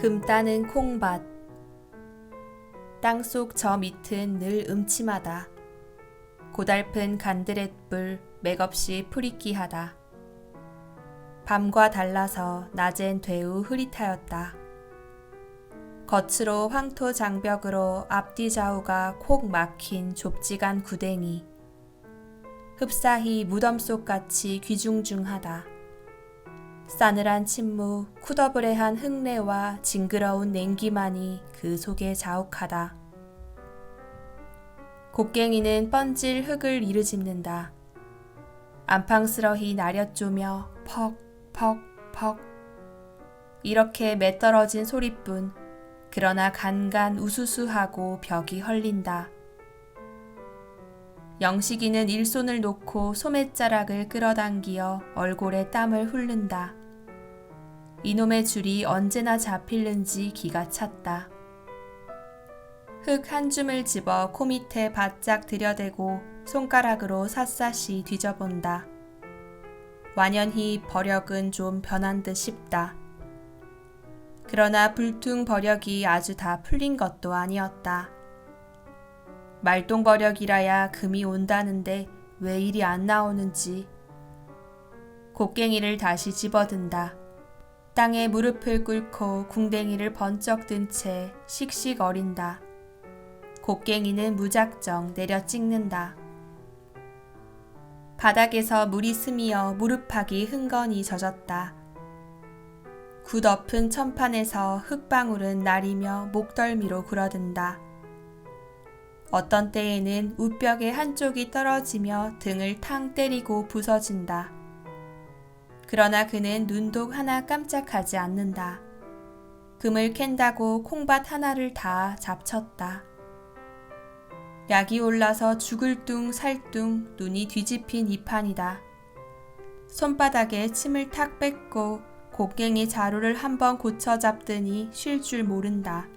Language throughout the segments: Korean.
금 따는 콩밭. 땅속 저 밑은 늘 음침하다. 고달픈 간드렛불 맥없이 풀잇기하다. 밤과 달라서 낮엔 되우 흐릿하였다. 겉으로 황토 장벽으로 앞뒤 좌우가 콕 막힌 좁지간 구댕이. 흡사히 무덤 속같이 귀중중하다. 싸늘한 침묵, 쿠더브레한 흙내와 징그러운 냉기만이 그 속에 자욱하다. 곡괭이는 뻔질 흙을 이르짚는다. 안팡스러히 나랫조며 퍽 퍽 퍽 이렇게 매떨어진 소리뿐. 그러나 간간 우수수하고 벽이 헐린다. 영식이는 일손을 놓고 소매자락을 끌어당기어 얼굴에 땀을 훑는다. 이놈의 줄이 언제나 잡힐는지 기가 찼다. 흙 한 줌을 집어 코 밑에 바짝 들여대고 손가락으로 샅샅이 뒤져본다. 완연히 버력은 좀 변한 듯 싶다. 그러나 불퉁 버력이 아주 다 풀린 것도 아니었다. 말똥 버력이라야 금이 온다는데 왜 이리 안 나오는지. 곡괭이를 다시 집어든다. 땅에 무릎을 꿇고 궁뎅이를 번쩍 든 채 씩씩거린다. 곡괭이는 무작정 내려 찍는다. 바닥에서 물이 스미어 무릎팍이 흥건히 젖었다. 굳엎은 천판에서 흙방울은 나리며 목덜미로 굴어든다. 어떤 때에는 우벽의 한쪽이 떨어지며 등을 탕 때리고 부서진다. 그러나 그는 눈독 하나 깜짝하지 않는다. 금을 캔다고 콩밭 하나를 다 잡쳤다. 약이 올라서 죽을 둥 살둥 눈이 뒤집힌 이 판이다. 손바닥에 침을 탁 뺏고 곡괭이 자루를 한번 고쳐 잡더니 쉴 줄 모른다.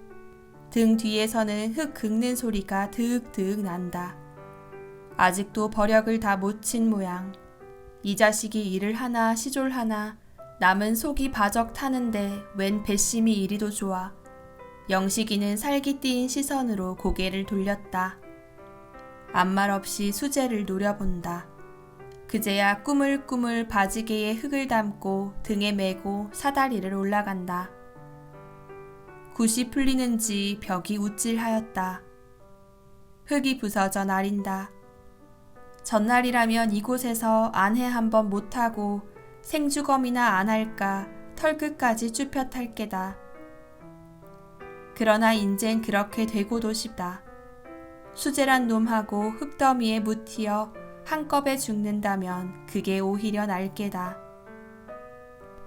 등 뒤에서는 흙 긁는 소리가 드윽드윽 난다. 아직도 버력을 다 못 친 모양. 이 자식이 일을 하나 시졸하나. 남은 속이 바적 타는데 웬 배심이 이리도 좋아. 영식이는 살기 띄인 시선으로 고개를 돌렸다. 아무 말 없이 수제를 노려본다. 그제야 꾸물꾸물 바지개에 흙을 담고 등에 메고 사다리를 올라간다. 굿이 풀리는지 벽이 우찔하였다. 흙이 부서져 나린다. 전날이라면 이곳에서 안해 한번 못하고 생주검이나 안 할까 털끝까지 쭈뼛할 게다. 그러나 인젠 그렇게 되고도 싶다. 수제란 놈하고 흙더미에 묻히어 한꺼번에 죽는다면 그게 오히려 날게다.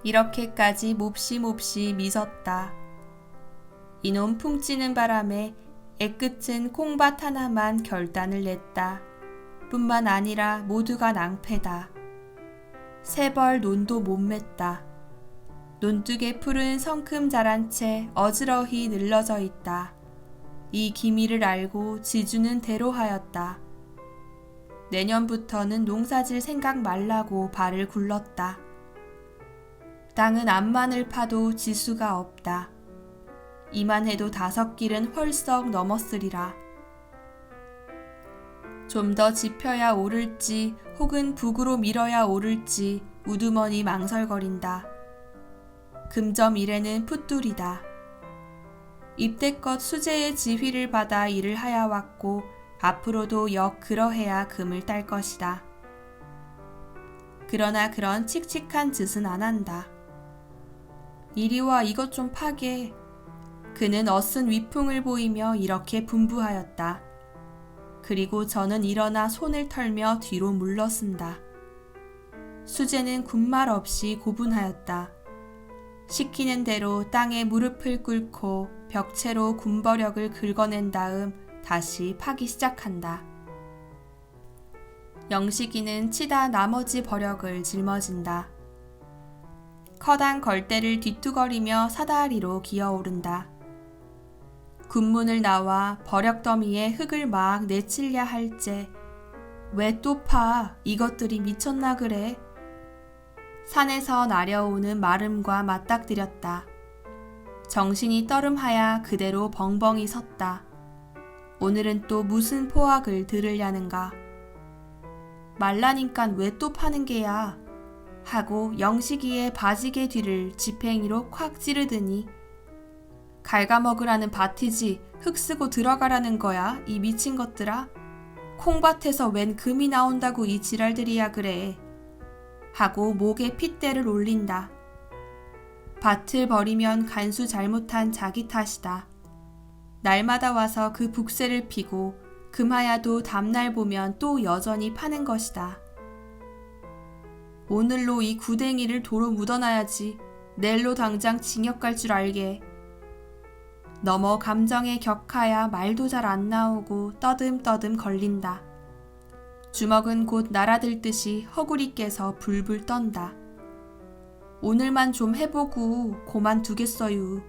이렇게까지 몹시 미섰다. 이놈 풍찌는 바람에 애끝은 콩밭 하나만 결단을 냈다. 뿐만 아니라 모두가 낭패다. 세벌 논도 못 맸다. 논둑의 풀은 성큼 자란 채 어지러히 늘러져 있다. 이 기미를 알고 지주는 대로하였다. 내년부터는 농사질 생각 말라고 발을 굴렀다. 땅은 암만을 파도 지수가 없다. 이만해도 5길은 헐썩 넘었으리라. 좀 더 짚혀야 오를지 혹은 북으로 밀어야 오를지 우두머니 망설거린다. 금점 일에는 풋돌이다. 입대껏 수제의 지휘를 받아 일을 하여왔고 앞으로도 역 그러해야 금을 딸 것이다. 그러나 그런 칙칙한 짓은 안 한다. 이리와 이것 좀 파게. 그는 어쓴 위풍을 보이며 이렇게 분부하였다. 그리고 저는 일어나 손을 털며 뒤로 물러선다. 수제는 군말 없이 고분하였다. 시키는 대로 땅에 무릎을 꿇고 벽체로 군버력을 긁어낸 다음 다시 파기 시작한다. 영식이는 치다 나머지 버력을 짊어진다. 커다란 걸대를 뒤뚱거리며 사다리로 기어오른다. 군문을 나와 버력더미에 흙을 막 내치려 할째 왜 또 파? 이것들이 미쳤나 그래? 산에서 나려오는 마름과 맞닥뜨렸다. 정신이 떠름하야 그대로 벙벙이 섰다. 오늘은 또 무슨 포악을 들으려는가. 말라니깐 왜 또 파는 게야 하고 영식이의 바지개 뒤를 지팽이로 콱 찌르더니 갉아먹으라는 밭이지 흙 쓰고 들어가라는 거야 이 미친 것들아. 콩밭에서 웬 금이 나온다고 이 지랄들이야 그래 하고 목에 핏대를 올린다. 밭을 버리면 간수 잘못한 자기 탓이다. 날마다 와서 그 북새를 피고 금하야도 다음날 보면 또 여전히 파는 것이다. 오늘로 이 구댕이를 도로 묻어놔야지 내일로 당장 징역 갈 줄 알게. 너머 감정에 격하야 말도 잘 안 나오고 떠듬떠듬 걸린다. 주먹은 곧 날아들듯이 허구리 깨서 불불 떤다. 오늘만 좀 해보고 고만두겠어유.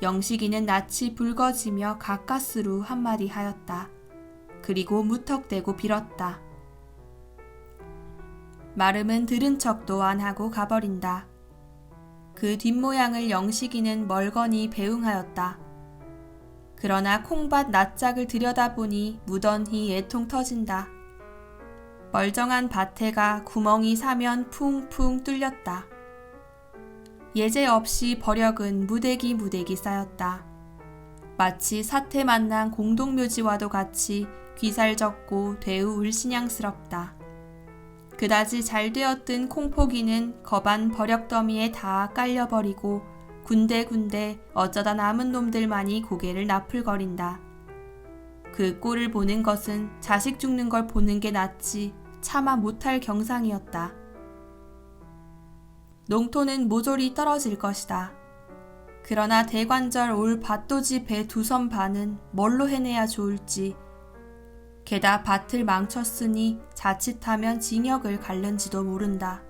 영식이는 낯이 붉어지며 가까스로 한마디 하였다. 그리고 무턱대고 빌었다. 마름은 들은 척도 안 하고 가버린다. 그 뒷모양을 영식이는 멀거니 배웅하였다. 그러나 콩밭 낯짝을 들여다보니 무던히 애통 터진다. 멀쩡한 밭에가 구멍이 사면 풍풍 뚫렸다. 예제 없이 버력은 무대기 쌓였다. 마치 사태 만난 공동묘지와도 같이 귀살졌고 되우 울신양스럽다. 그다지 잘 되었던 콩포기는 거반 버력더미에 다 깔려버리고 군데군데 어쩌다 남은 놈들만이 고개를 나풀거린다. 그 꼴을 보는 것은 자식 죽는 걸 보는 게 낫지 차마 못할 경상이었다. 농토는 모조리 떨어질 것이다. 그러나 대관절 올 밭도지 배 2선 반은 뭘로 해내야 좋을지. 게다 밭을 망쳤으니 자칫하면 징역을 갈는지도 모른다.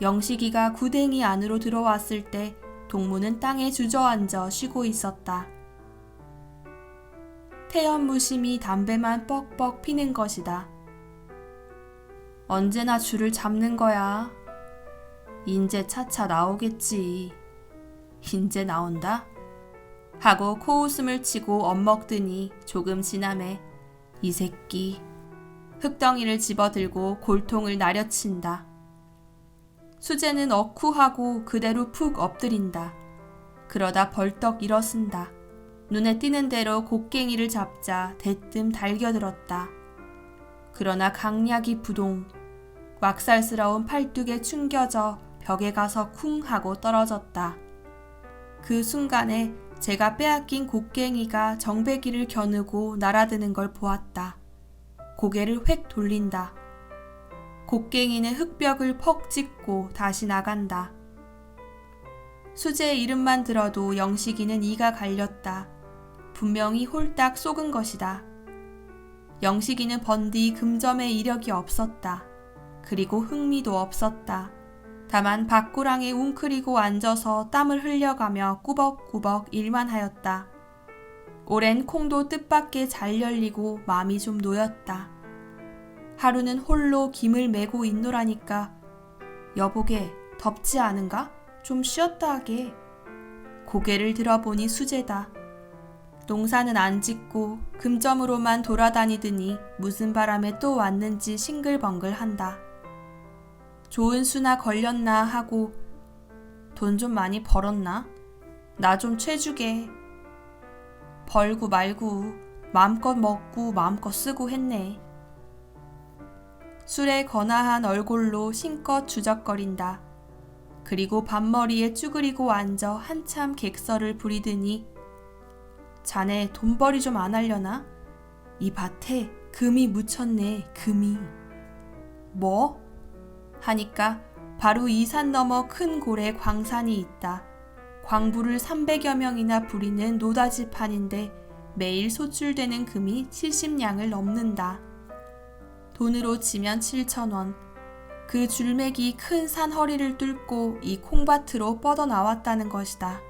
영식이가 구댕이 안으로 들어왔을 때 동무는 땅에 주저앉아 쉬고 있었다. 태연무심히 담배만 뻑뻑 피는 것이다. 언제나 줄을 잡는 거야. 인제 차차 나오겠지. 인제 나온다? 하고 코웃음을 치고 엿먹더니 조금 지남에 이 새끼 흙덩이를 집어들고 골통을 나려친다. 수재는 어쿠하고 그대로 푹 엎드린다. 그러다 벌떡 일어선다. 눈에 띄는 대로 곡괭이를 잡자 대뜸 달겨들었다. 그러나 강약이 부동, 왁살스러운 팔뚝에 충겨져 벽에 가서 쿵 하고 떨어졌다. 그 순간에 제가 빼앗긴 곡괭이가 정배기를 겨누고 날아드는 걸 보았다. 고개를 획 돌린다. 곡괭이는 흙벽을 퍽 찍고 다시 나간다. 수재의 이름만 들어도 영식이는 이가 갈렸다. 분명히 홀딱 속은 것이다. 영식이는 번디 금점의 이력이 없었다. 그리고 흥미도 없었다. 다만 밭고랑에 웅크리고 앉아서 땀을 흘려가며 꾸벅꾸벅 일만 하였다. 오랜 콩도 뜻밖에 잘 열리고 마음이 좀 놓였다. 하루는 홀로 김을 메고 있노라니까 여보게 덥지 않은가? 좀 쉬었다 하게. 고개를 들어보니 수재다. 농사는 안 짓고 금점으로만 돌아다니더니 무슨 바람에 또 왔는지 싱글벙글한다. 좋은 수나 걸렸나 하고 돈 좀 많이 벌었나? 나 좀 채주게. 벌고 말고 마음껏 먹고 마음껏 쓰고 했네. 술에 거나한 얼굴로 신껏 주적거린다. 그리고 밥머리에 쭈그리고 앉아 한참 객설을 부리더니 자네 돈벌이 좀 안 하려나? 이 밭에 금이 묻혔네, 금이. 뭐? 하니까 바로 이 산 너머 큰 골에 광산이 있다. 광부를 300여 명이나 부리는 노다지판인데 매일 소출되는 금이 70냥을 넘는다. 돈으로 치면 7,000원. 그 줄맥이 큰 산 허리를 뚫고 이 콩밭으로 뻗어나왔다는 것이다.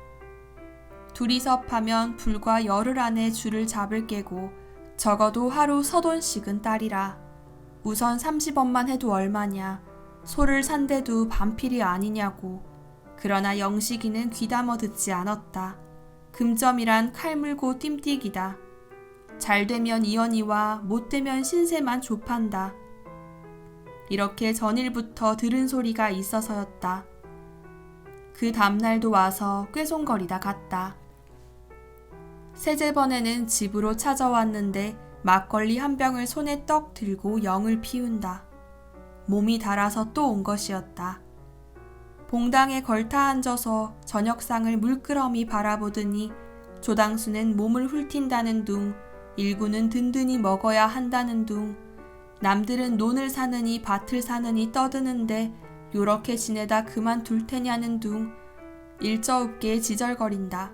둘이서 파면 불과 열흘 안에 줄을 잡을 깨고 적어도 하루 서돈씩은 따리라. 우선 30원만 해도 얼마냐. 소를 산데도 반필이 아니냐고. 그러나 영식이는 귀담아 듣지 않았다. 금점이란 칼 물고 뜀뛰기다. 잘 되면 이연희와 못 되면 신세만 좁한다. 이렇게 전일부터 들은 소리가 있어서였다. 그 다음날도 와서 꾀송거리다 갔다. 세제번에는 집으로 찾아왔는데 막걸리 한 병을 손에 떡 들고 영을 피운다. 몸이 달아서 또 온 것이었다. 봉당에 걸터 앉아서 저녁상을 물끄러미 바라보더니 조당수는 몸을 훑힌다는 둥, 일구는 든든히 먹어야 한다는 둥, 남들은 논을 사느니 밭을 사느니 떠드는데 요렇게 지내다 그만둘 테냐는 둥 일저없게 지절거린다.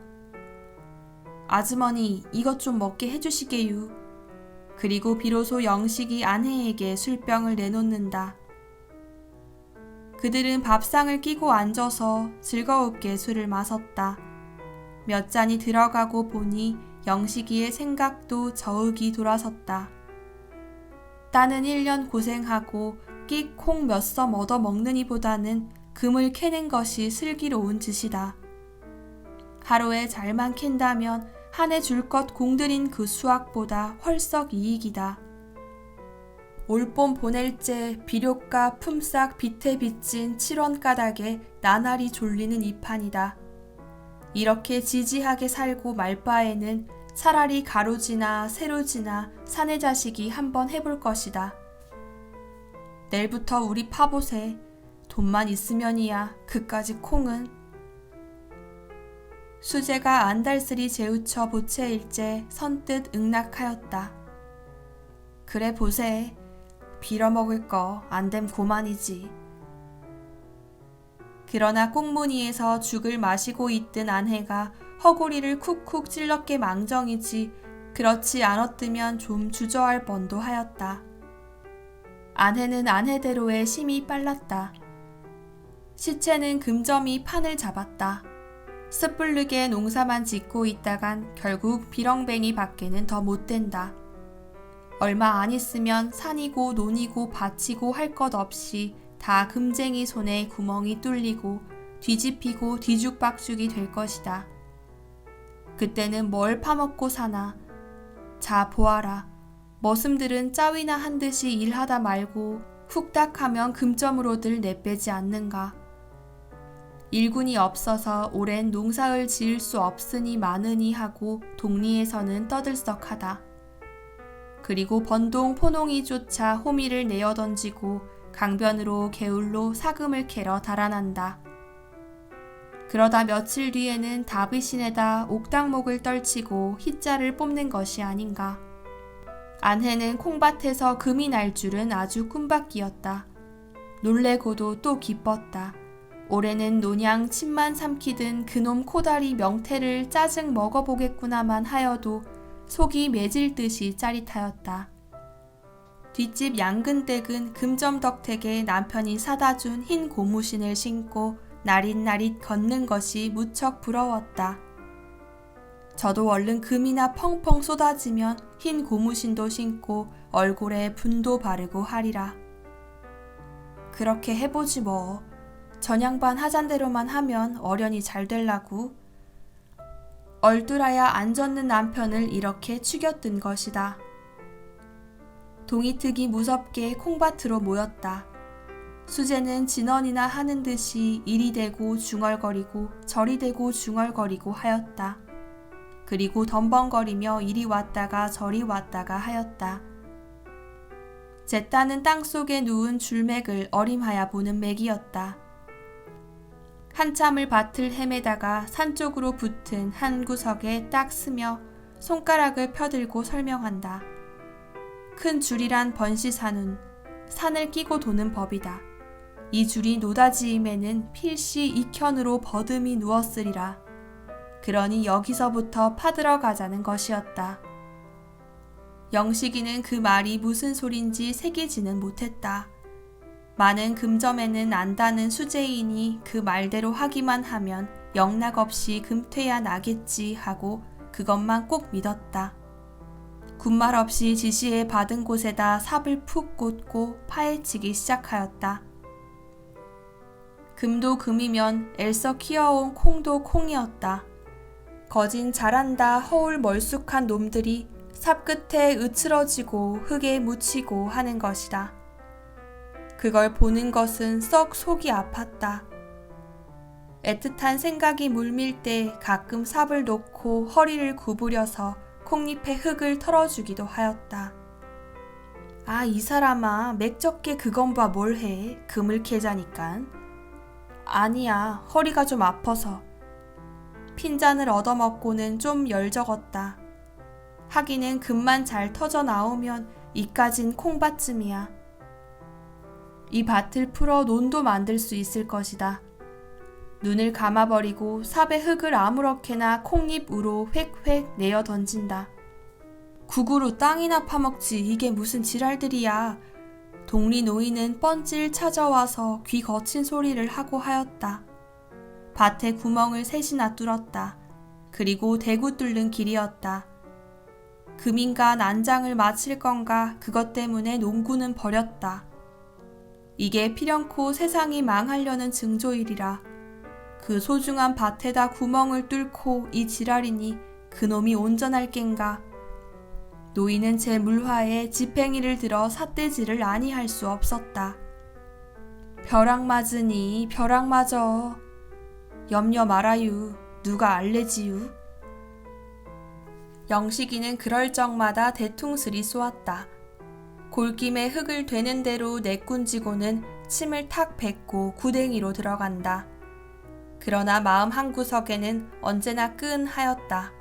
아주머니 이것 좀 먹게 해주시게유. 그리고 비로소 영식이 아내에게 술병을 내놓는다. 그들은 밥상을 끼고 앉아서 즐거웁게 술을 마셨다. 몇 잔이 들어가고 보니 영식이의 생각도 저윽이 돌아섰다. 따는 1년 고생하고 끽 콩 몇 섬 얻어 먹느니 보다는 금을 캐는 것이 슬기로운 짓이다. 하루에 잘만 캔다면 한 해 줄 것 공들인 그 수확보다 헐썩 이익이다. 올봄 보낼째 비료가 품삯 빗에 빚진 7원 가닥에 나날이 졸리는 이 판이다. 이렇게 지지하게 살고 말 바에는 차라리 가로지나 세로지나 사내 자식이 한번 해볼 것이다. 내일부터 우리 파보세. 돈만 있으면이야 그까지 콩은. 수재가 안달스리 재우쳐 보채일째 선뜻 응낙하였다. 그래 보세. 빌어먹을 거 안됨 고만이지. 그러나 꽁무니에서 죽을 마시고 있던 아내가 허구리를 쿡쿡 찔렀게 망정이지 그렇지 않았으면 좀 주저할 뻔도 하였다. 아내는 아내대로의 심이 빨랐다. 시체는 금점이 판을 잡았다. 섣부르게 농사만 짓고 있다간 결국 비렁뱅이 밖에는 더 못된다. 얼마 안 있으면 산이고 논이고 밭이고 할 것 없이 다 금쟁이 손에 구멍이 뚫리고 뒤집히고 뒤죽박죽이 될 것이다. 그때는 뭘 파먹고 사나. 자 보아라. 머슴들은 짜위나 한 듯이 일하다 말고 훅닥하면 금점으로들 내빼지 않는가. 일군이 없어서 오랜 농사를 지을 수 없으니 많으니 하고 동리에서는 떠들썩하다. 그리고 번동 포농이 쫓아 호미를 내어던지고 강변으로 개울로 사금을 캐러 달아난다. 그러다 며칠 뒤에는 다비신에다 옥당목을 떨치고 흰자를 뽑는 것이 아닌가. 아내는 콩밭에서 금이 날 줄은 아주 꿈밖이었다. 놀래고도 또 기뻤다. 올해는 논양 침만 삼키던 그놈 코다리 명태를 짜증 먹어보겠구나만 하여도 속이 매질 듯이 짜릿하였다. 뒷집 양근댁은 금점덕택에 남편이 사다 준 흰 고무신을 신고 나릿나릿 걷는 것이 무척 부러웠다. 저도 얼른 금이나 펑펑 쏟아지면 흰 고무신도 신고 얼굴에 분도 바르고 하리라. 그렇게 해보지 뭐. 전양반 하잔대로만 하면 어련히 잘 될라고. 얼뚜라야 안 젖는 남편을 이렇게 추겼던 것이다. 동이특이 무섭게 콩밭으로 모였다. 수재는 진언이나 하는 듯이 이리 대고 중얼거리고 저리 대고 중얼거리고 하였다. 그리고 덤벙거리며 이리 왔다가 저리 왔다가 하였다. 제 딸은 땅속에 누운 줄맥을 어림하여 보는 맥이었다. 한참을 밭을 헤매다가 산 쪽으로 붙은 한 구석에 딱 서며 손가락을 펴들고 설명한다. 큰 줄이란 번시산운, 산을 끼고 도는 법이다. 이 줄이 노다지임에는 필시 이켠으로 버듬이 누웠으리라. 그러니 여기서부터 파들어 가자는 것이었다. 영식이는 그 말이 무슨 소린지 새기지는 못했다. 많은 금점에는 안다는 수재인이 그 말대로 하기만 하면 영락없이 금퇴야 나겠지 하고 그것만 꼭 믿었다. 군말 없이 지시해 받은 곳에다 삽을 푹 꽂고 파헤치기 시작하였다. 금도 금이면 애써 키워온 콩도 콩이었다. 거진 잘한다 허울 멀쑥한 놈들이 삽 끝에 으츠러지고 흙에 묻히고 하는 것이다. 그걸 보는 것은 썩 속이 아팠다. 애틋한 생각이 물밀 때 가끔 삽을 놓고 허리를 구부려서 콩잎에 흙을 털어주기도 하였다. 아, 이 사람아, 맥적게 그건 봐 뭘 해. 금을 캐자니깐. 아니야, 허리가 좀 아파서. 핀잔을 얻어먹고는 좀 열적었다. 하기는 금만 잘 터져 나오면 이까진 콩밭쯤이야. 이 밭을 풀어 논도 만들 수 있을 것이다. 눈을 감아버리고 삽의 흙을 아무렇게나 콩잎으로 획획 내어 던진다. 국으로 땅이나 파먹지 이게 무슨 지랄들이야. 동리 노인은 뻔질 찾아와서 귀 거친 소리를 하고 하였다. 밭에 구멍을 셋이나 뚫었다. 그리고 대구 뚫는 길이었다. 금인가 난장을 마칠 건가 그것 때문에 농구는 버렸다. 이게 필연코 세상이 망하려는 징조이리라. 그 소중한 밭에다 구멍을 뚫고 이 지랄이니 그놈이 온전할 겐가. 노인은 제 물화에 지팽이를 들어 삿대질을 아니할 수 없었다. 벼락 맞으니 벼락 맞어. 염려 말아유. 누가 알레지유. 영식이는 그럴 적마다 대퉁스리 쏘았다. 골김에 흙을 되는 대로 내꾼지고는 침을 탁 뱉고 구댕이로 들어간다. 그러나 마음 한구석에는 언제나 끈하였다.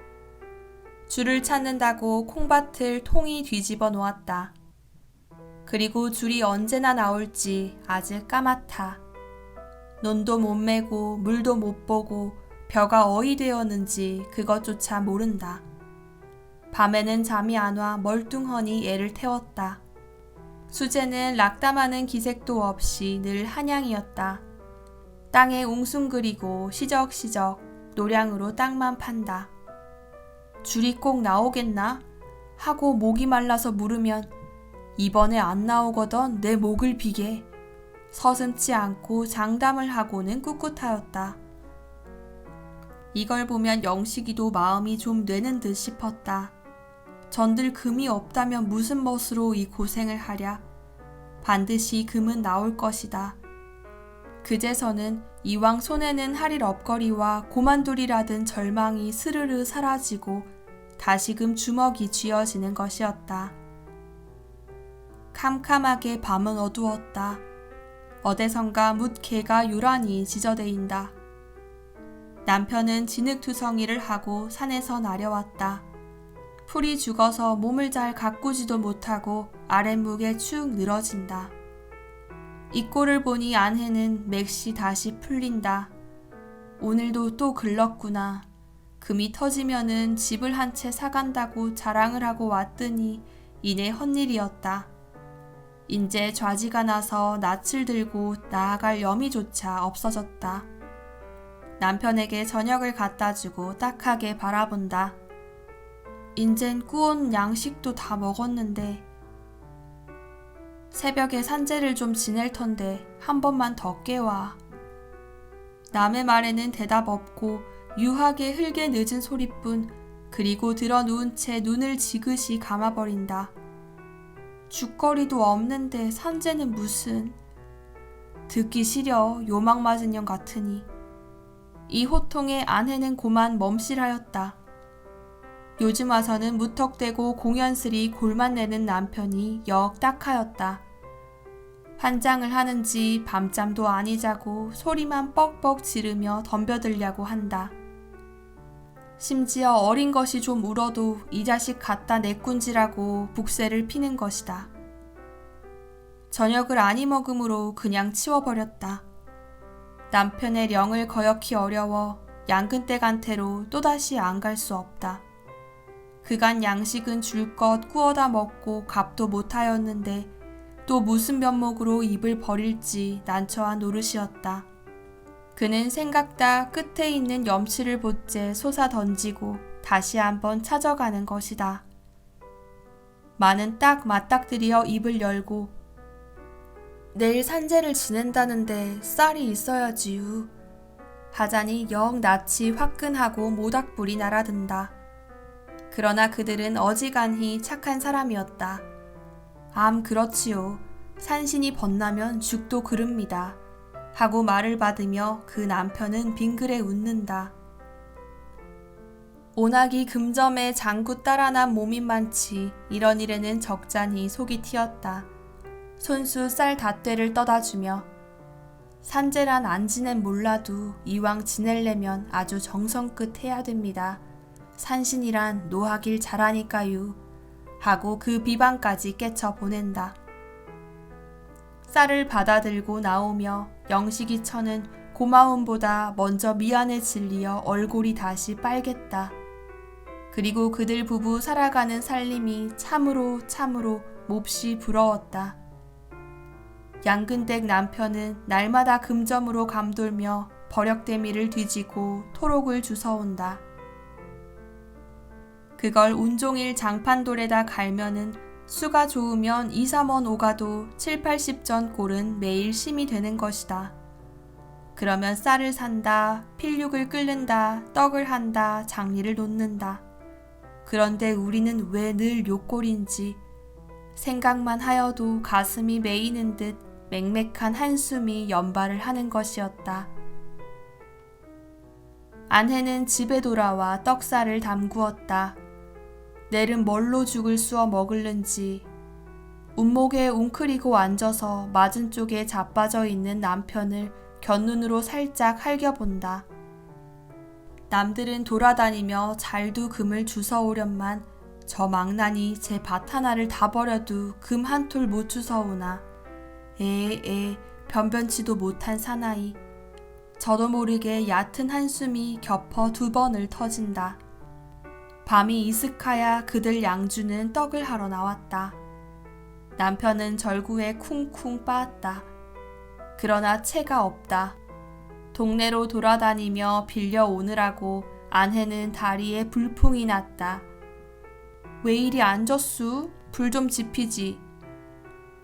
줄을 찾는다고 콩밭을 통이 뒤집어 놓았다. 그리고 줄이 언제나 나올지 아직 까맣다. 논도 못 메고 물도 못 보고 벼가 어이 되었는지 그것조차 모른다. 밤에는 잠이 안 와 멀뚱하니 애를 태웠다. 수제는 락담하는 기색도 없이 늘 한양이었다. 땅에 웅숭그리고 시적시적 노량으로 땅만 판다. 줄이 꼭 나오겠나? 하고 목이 말라서 물으면 이번에 안 나오거든 내 목을 비게. 서슴지 않고 장담을 하고는 꿋꿋하였다. 이걸 보면 영식이도 마음이 좀 뇌는 듯 싶었다. 전들 금이 없다면 무슨 멋으로 이 고생을 하랴. 반드시 금은 나올 것이다. 그제서는 이왕 손에는 하릴 업거리와 고만돌이라든 절망이 스르르 사라지고 다시금 주먹이 쥐어지는 것이었다. 캄캄하게 밤은 어두웠다. 어디선가 뭇개가 요란히 지저대인다. 남편은 진흙투성이를 하고 산에서 내려왔다. 풀이 죽어서 몸을 잘 가꾸지도 못하고 아랫목에 축 늘어진다. 이 꼴을 보니 아내는 맥시 다시 풀린다. 오늘도 또 글렀구나. 금이 터지면은 집을 한 채 사간다고 자랑을 하고 왔더니 이내 헛일이었다. 인제 좌지가 나서 낯을 들고 나아갈 여미조차 없어졌다. 남편에게 저녁을 갖다주고 딱하게 바라본다. 인젠 꾸온 양식도 다 먹었는데 새벽에 산재를 좀 지낼 텐데 한 번만 더 깨와. 남의 말에는 대답 없고 유하게 흘게 늦은 소리뿐. 그리고 들어 누운 채 눈을 지그시 감아버린다. 죽거리도 없는데 산재는 무슨. 듣기 싫여 요망 맞은 년 같으니. 이 호통에 아내는 고만 멈실하였다. 요즘 와서는 무턱대고 공연스리 골만 내는 남편이 역 딱하였다. 환장을 하는지 밤잠도 아니 자고 소리만 뻑뻑 지르며 덤벼들려고 한다. 심지어 어린 것이 좀 울어도 이 자식 갖다 내꾼지라고 북새를 피는 것이다. 저녁을 아니 먹음으로 그냥 치워버렸다. 남편의 령을 거역히 어려워 양근댁한테로 또다시 안 갈 수 없다. 그간 양식은 줄 것 구워다 먹고 값도 못하였는데 또 무슨 면목으로 입을 버릴지 난처한 노릇이었다. 그는 생각다 끝에 있는 염치를 보째 솟아 던지고 다시 한번 찾아가는 것이다. 마는 딱 맞닥뜨려 입을 열고 내일 산재를 지낸다는데 쌀이 있어야지요. 하자니 영 낯이 화끈하고 모닥불이 날아든다. 그러나 그들은 어지간히 착한 사람이었다. 그렇지요. 산신이 번나면 죽도 그릅니다. 하고 말을 받으며 그 남편은 빙그레 웃는다. 오나기 금점에 장구 따라난 몸인 많지 이런 일에는 적잖이 속이 튀었다. 손수 쌀 닷대를 떠다주며 산재란 안 지낸 몰라도 이왕 지낼려면 아주 정성껏 해야 됩니다. 산신이란 노하길 잘하니까요. 하고 그 비방까지 깨쳐 보낸다. 쌀을 받아들고 나오며 영식이처는 고마움보다 먼저 미안에 질리어 얼굴이 다시 빨갰다. 그리고 그들 부부 살아가는 살림이 참으로 몹시 부러웠다. 양근댁 남편은 날마다 금점으로 감돌며 버럭대미를 뒤지고 토록을 주워온다. 그걸 온종일 장판돌에다 갈면은 수가 좋으면 2, 3원 오가도 7, 80전 꼴은 매일 심이 되는 것이다. 그러면 쌀을 산다, 필육을 끓는다, 떡을 한다, 장리를 놓는다. 그런데 우리는 왜 늘 요꼴인지 생각만 하여도 가슴이 메이는 듯 맹맥한 한숨이 연발을 하는 것이었다. 아내는 집에 돌아와 떡쌀을 담구었다. 내일은 뭘로 죽을 쑤어 먹을는지 운목에 웅크리고 앉아서 맞은 쪽에 자빠져 있는 남편을 곁눈으로 살짝 할겨본다. 남들은 돌아다니며 잘도 금을 주워오련만 저 망나니 제 밭 하나를 다 버려도 금 한 톨 못 주워오나. 변변치도 못한 사나이. 저도 모르게 얕은 한숨이 겹어 2번을 터진다. 밤이 이슥하야 그들 양주는 떡을 하러 나왔다. 남편은 절구에 쿵쿵 빻았다. 그러나 채가 없다. 동네로 돌아다니며 빌려오느라고 아내는 다리에 불풍이 났다. 왜 이리 앉았수? 불 좀 지피지.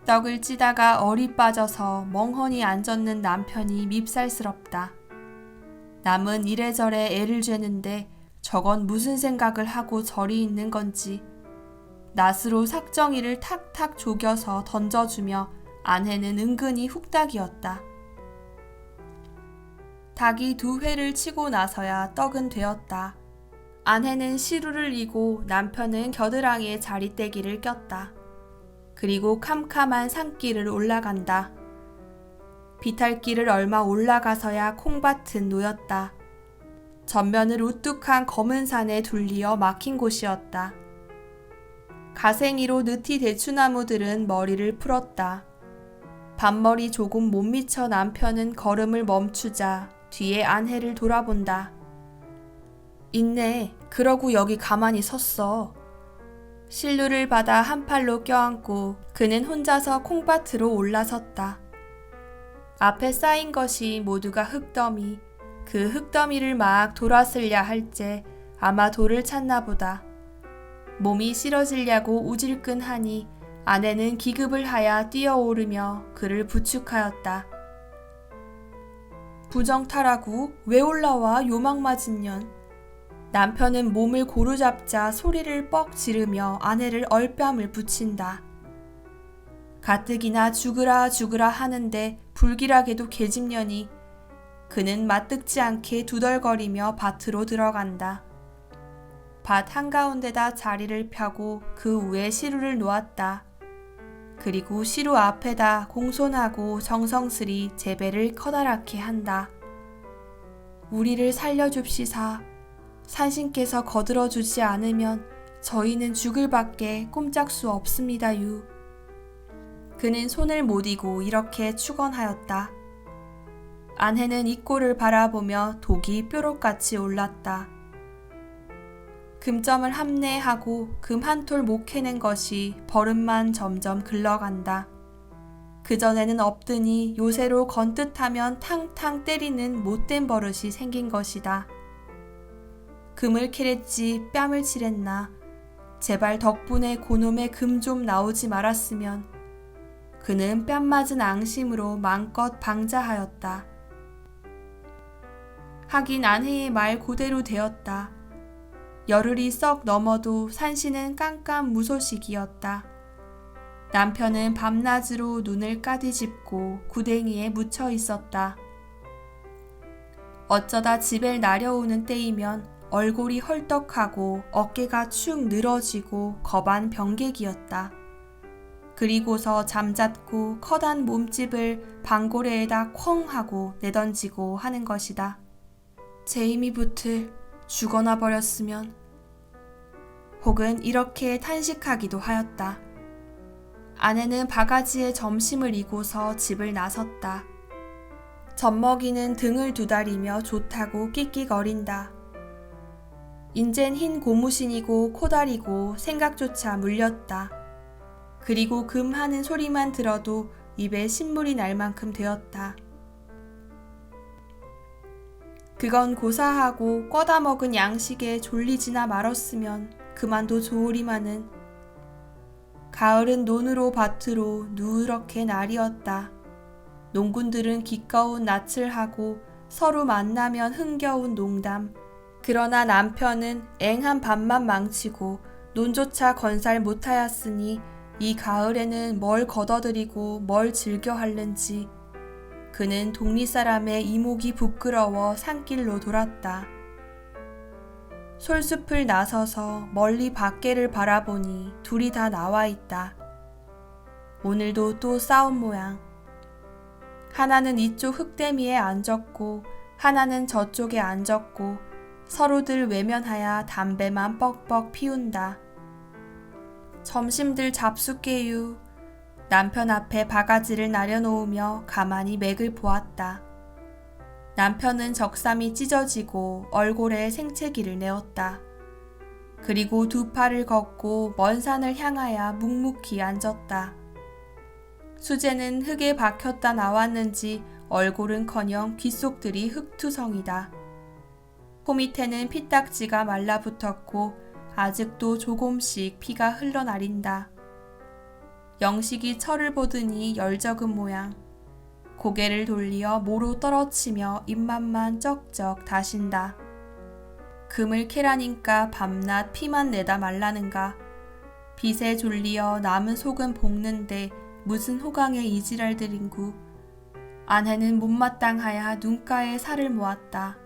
떡을 찌다가 얼이 빠져서 멍하니 앉았는 남편이 밉살스럽다. 남은 이래저래 애를 죄는데 저건 무슨 생각을 하고 저리 있는 건지. 낫으로 삭정이를 탁탁 조겨서 던져주며 아내는 은근히 훅닭이었다. 닭이 2회를 치고 나서야 떡은 되었다. 아내는 시루를 이고 남편은 겨드랑이에 자리떼기를 꼈다. 그리고 캄캄한 산길을 올라간다. 비탈길을 얼마 올라가서야 콩밭은 놓였다. 전면을 우뚝한 검은 산에 둘리어 막힌 곳이었다. 가생이로 느티 대추나무들은 머리를 풀었다. 밤머리 조금 못 미쳐 남편은 걸음을 멈추자 뒤에 아내를 돌아본다. 있네. 그러고 여기 가만히 섰어. 신루를 받아 한 팔로 껴안고 그는 혼자서 콩밭으로 올라섰다. 앞에 쌓인 것이 모두가 흙더미. 그 흙더미를 막 돌았으랴 할째 아마 돌을 찾나 보다. 몸이 싫어지려고 우질끈하니 아내는 기급을 하여 뛰어오르며 그를 부축하였다. 부정타라고? 왜 올라와 요망 맞은 년. 남편은 몸을 고루 잡자 소리를 뻑 지르며 아내를 얼뺨을 붙인다. 가뜩이나 죽으라 하는데 불길하게도 계집년이. 그는 맞듣지 않게 두덜거리며 밭으로 들어간다. 밭 한가운데다 자리를 펴고 그 위에 시루를 놓았다. 그리고 시루 앞에다 공손하고 정성스리 제배를 커다랗게 한다. 우리를 살려줍시사. 산신께서 거들어주지 않으면 저희는 죽을 밖에 꼼짝 수 없습니다유. 그는 손을 못 이고 이렇게 축원하였다. 아내는 이 꼴을 바라보며 독이 뾰록같이 올랐다. 금점을 함내하고 금 한 톨 못 캐낸 것이 버릇만 점점 글러간다. 그전에는 없더니 요새로 건뜻하면 탕탕 때리는 못된 버릇이 생긴 것이다. 금을 캐랬지 뺨을 칠했나. 제발 덕분에 고놈의 금 좀 나오지 말았으면. 그는 뺨맞은 앙심으로 마음껏 방자하였다. 하긴 아내의 말 그대로 되었다. 열흘이 썩 넘어도 산신은 깜깜무소식이었다. 남편은 밤낮으로 눈을 까디집고 구덩이에 묻혀 있었다. 어쩌다 집에 나려오는 때이면 얼굴이 헐떡하고 어깨가 축 늘어지고 겁한 병객이었다. 그리고서 잠잤고 커다란 몸집을 방고래에다 쾅 하고 내던지고 하는 것이다. 제이미 부틀 죽어나 버렸으면, 혹은 이렇게 탄식하기도 하였다. 아내는 바가지에 점심을 이고서 집을 나섰다. 젖먹이는 등을 두다리며 좋다고 끽끽거린다. 인젠 흰 고무신이고 코다리고 생각조차 물렸다. 그리고 금 하는 소리만 들어도 입에 신물이 날 만큼 되었다. 그건 고사하고 꿔다 먹은 양식에 졸리지나 말았으면 그만도 좋으리마는. 가을은 논으로 밭으로 누렇게 날이었다. 농군들은 기꺼운 낯을 하고 서로 만나면 흥겨운 농담. 그러나 남편은 앵한 밤만 망치고 논조차 건살 못하였으니 이 가을에는 뭘 걷어들이고 뭘 즐겨 할는지. 그는 동리 사람의 이목이 부끄러워 산길로 돌았다. 솔숲을 나서서 멀리 밖에를 바라보니 둘이 다 나와 있다. 오늘도 또 싸운 모양. 하나는 이쪽 흙대미에 앉았고 하나는 저쪽에 앉았고 서로들 외면하여 담배만 뻑뻑 피운다. 점심들 잡숫게유. 남편 앞에 바가지를 나려놓으며 가만히 맥을 보았다. 남편은 적삼이 찢어지고 얼굴에 생채기를 내었다. 그리고 두 팔을 걷고 먼 산을 향하여 묵묵히 앉았다. 수제는 흙에 박혔다 나왔는지 얼굴은커녕 귓속들이 흙투성이다. 코 밑에는 피딱지가 말라붙었고 아직도 조금씩 피가 흘러나린다. 영식이 철을 보더니 열적은 모양. 고개를 돌리어 모로 떨어치며 입맛만 쩍쩍 다신다. 금을 캐라니까 밤낮 피만 내다 말라는가. 빛에 졸리어 남은 속은 볶는데 무슨 호강의 이지랄들인구. 아내는 못마땅하여 눈가에 살을 모았다.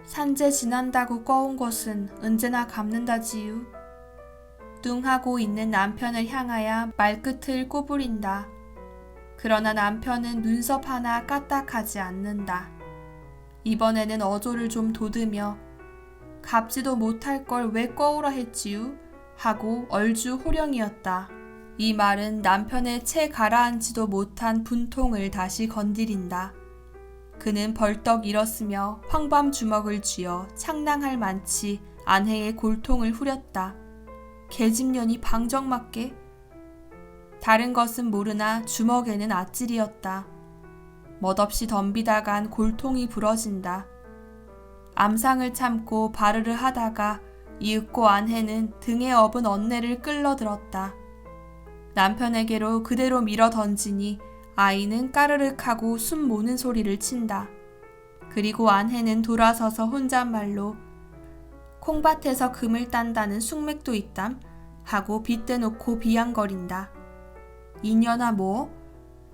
산재 지난다고 꺼온 것은 언제나 갚는다지유. 뚱하고 있는 남편을 향하여 말끝을 꼬부린다. 그러나 남편은 눈썹 하나 까딱하지 않는다. 이번에는 어조를 좀 돋으며 갚지도 못할 걸 왜 꺼오라 했지유? 하고 얼주 호령이었다. 이 말은 남편의 채 가라앉지도 못한 분통을 다시 건드린다. 그는 벌떡 일었으며 황밤 주먹을 쥐어 창랑할 만치 아내의 골통을 후렸다. 계집년이 방정맞게? 다른 것은 모르나 주먹에는 아찔이었다. 멋없이 덤비다간 골통이 부러진다. 암상을 참고 바르르 하다가 이윽고 아내는 등에 업은 언내를 끌러들었다. 남편에게로 그대로 밀어 던지니 아이는 까르륵하고 숨 모는 소리를 친다. 그리고 아내는 돌아서서 혼잣말로 콩밭에서 금을 딴다는 숙맥도 있담 하고 빗대놓고 비양거린다. 이년아 뭐?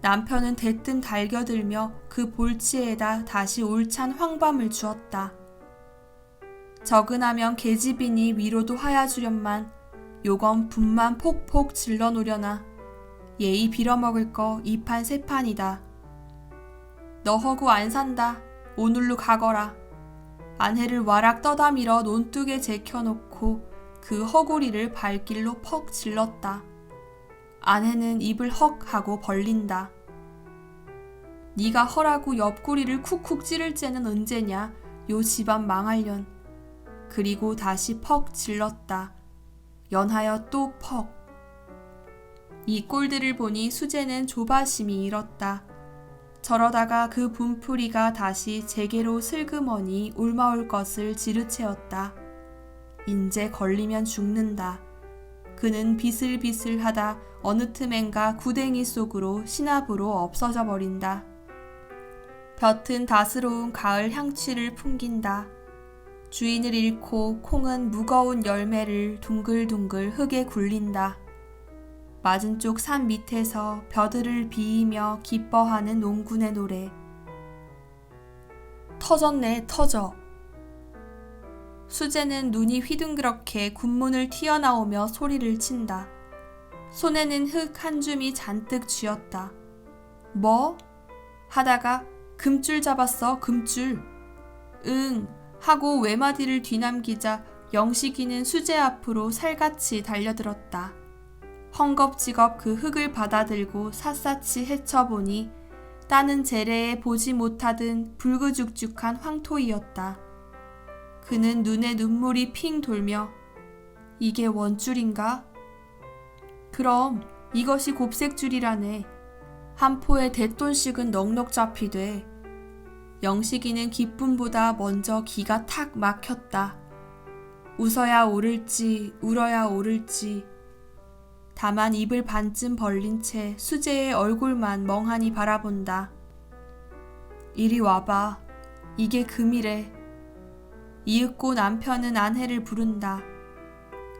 남편은 대뜸 달겨들며 그 볼치에다 다시 올찬 황밤을 주었다. 적은하면 계집이니 위로도 하야주련만 요건 분만 폭폭 질러놓으려나. 예의 빌어먹을 거 이 판 세 판이다. 너 허구 안 산다. 오늘로 가거라. 아내를 와락 떠다밀어 논둑에 제켜놓고 그 허구리를 발길로 퍽 질렀다. 아내는 입을 헉 하고 벌린다. 네가 허라고 옆구리를 쿡쿡 찌를 째는 언제냐. 요 집안 망할련. 그리고 다시 퍽 질렀다. 연하여 또 퍽. 이 꼴들을 보니 수제는 조바심이 일었다. 저러다가 그 분풀이가 다시 제게로 슬그머니 올마올 것을 지르채었다. 인제 걸리면 죽는다. 그는 비슬비슬하다 어느 틈엔가 구덩이 속으로 신압으로 없어져 버린다. 볕은 다스러운 가을 향취를 풍긴다. 주인을 잃고 콩은 무거운 열매를 둥글둥글 흙에 굴린다. 맞은 쪽 산 밑에서 벼들을 비이며 기뻐하는 농군의 노래. 터졌네, 터져. 수재는 눈이 휘둥그렇게 군문을 튀어나오며 소리를 친다. 손에는 흙 한 줌이 잔뜩 쥐었다. 뭐? 하다가 금줄 잡았어, 금줄. 응, 하고 외마디를 뒤남기자 영식이는 수재 앞으로 살같이 달려들었다. 헝겁지겁 그 흙을 받아들고 샅샅이 헤쳐보니 따는 재래에 보지 못하던 불그죽죽한 황토이었다. 그는 눈에 눈물이 핑 돌며 이게 원줄인가? 그럼 이것이 곱색줄이라네. 한 포에 대돈씩은 넉넉 잡히되. 영식이는 기쁨보다 먼저 기가 탁 막혔다. 웃어야 오를지 울어야 오를지. 다만 입을 반쯤 벌린 채 수재의 얼굴만 멍하니 바라본다. 이리 와봐. 이게 금이래. 이윽고 남편은 아내를 부른다.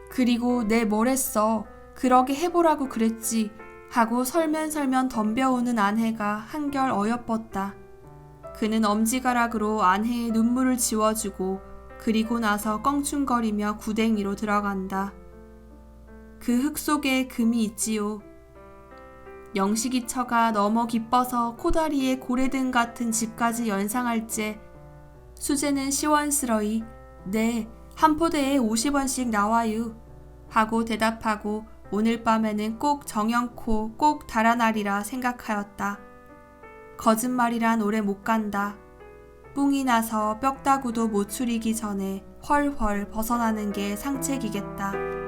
그리고 내 뭘 했어. 그러게 해보라고 그랬지. 하고 설면설면 덤벼오는 아내가 한결 어여뻤다. 그는 엄지가락으로 아내의 눈물을 지워주고 그리고 나서 껑충거리며 구덩이로 들어간다. 그 흙 속에 금이 있지요. 영식이 처가 너머 기뻐서 코다리에 고래등 같은 집까지 연상할 째 수재는 시원스러이 네, 한 포대에 50원씩 나와요 하고 대답하고 오늘 밤에는 꼭 정연코 꼭 달아나리라 생각하였다. 거짓말이란 오래 못 간다. 뿡이 나서 뼈다구도 못 추리기 전에 훨훨 벗어나는 게 상책이겠다.